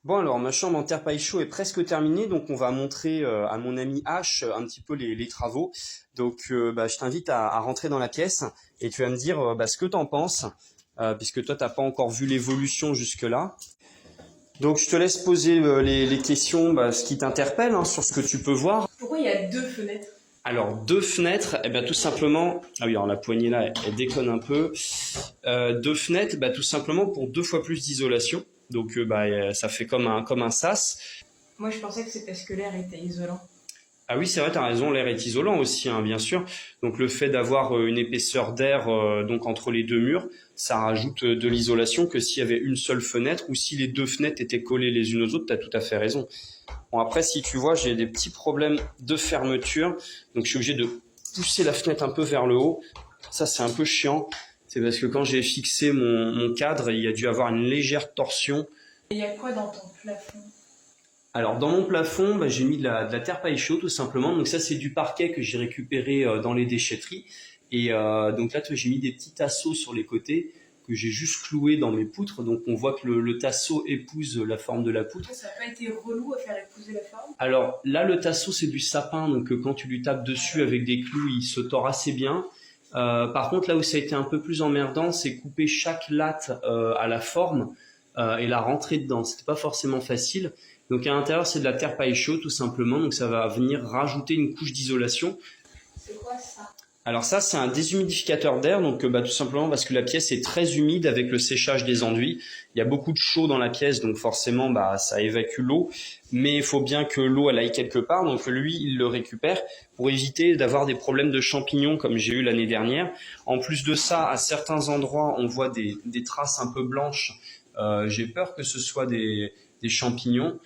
Bon alors, ma chambre en terre paille chaud est presque terminée, donc on va montrer à mon ami H un petit peu les travaux. Donc je t'invite à rentrer dans la pièce et tu vas me dire ce que t'en penses, puisque toi t'as pas encore vu l'évolution jusque-là. Donc je te laisse poser les questions, ce qui t'interpelle sur ce que tu peux voir. Pourquoi il y a deux fenêtres? Alors deux fenêtres, tout simplement. Ah oui, alors la poignée là, elle déconne un peu. Deux fenêtres, tout simplement pour 2 fois plus d'isolation. Donc ça fait comme un sas. Moi, je pensais que c'est parce que l'air était isolant. Ah oui, c'est vrai, t'as raison, l'air est isolant aussi, bien sûr. Donc le fait d'avoir une épaisseur d'air donc entre les deux murs, ça rajoute de l'isolation que s'il y avait une seule fenêtre ou si les deux fenêtres étaient collées les unes aux autres, t'as tout à fait raison. Bon après, si tu vois, j'ai des petits problèmes de fermeture, donc je suis obligé de pousser la fenêtre un peu vers le haut. Ça, c'est un peu chiant. C'est parce que quand j'ai fixé mon cadre, il y a dû avoir une légère torsion. Et il y a quoi dans ton plafond? Alors dans mon plafond, j'ai mis de la terre paille chaude tout simplement. Donc ça c'est du parquet que j'ai récupéré dans les déchetteries. Et donc là j'ai mis des petits tasseaux sur les côtés que j'ai juste cloués dans mes poutres. Donc on voit que le tasseau épouse la forme de la poutre. Ça n'a pas été relou à faire épouser la forme? Alors là le tasseau c'est du sapin, donc quand tu lui tapes dessus avec des clous, il se tord assez bien. Par contre là où ça a été un peu plus emmerdant, c'est couper chaque latte à la forme et la rentrer dedans. C'était pas forcément facile. Donc à l'intérieur c'est de la terre paille chaude tout simplement, donc ça va venir rajouter une couche d'isolation. C'est quoi ça? Alors ça c'est un déshumidificateur d'air, donc tout simplement parce que la pièce est très humide avec le séchage des enduits. Il y a beaucoup de chaud dans la pièce, donc forcément ça évacue l'eau, mais il faut bien que l'eau elle aille quelque part, donc lui il le récupère pour éviter d'avoir des problèmes de champignons comme j'ai eu l'année dernière. En plus de ça, à certains endroits on voit des traces un peu blanches. J'ai peur que ce soit des champignons,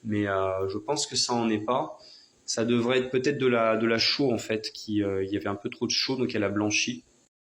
mais je pense que ça en est pas. Ça devrait être peut-être de la chaux en fait, il y avait un peu trop de chaux donc elle a blanchi.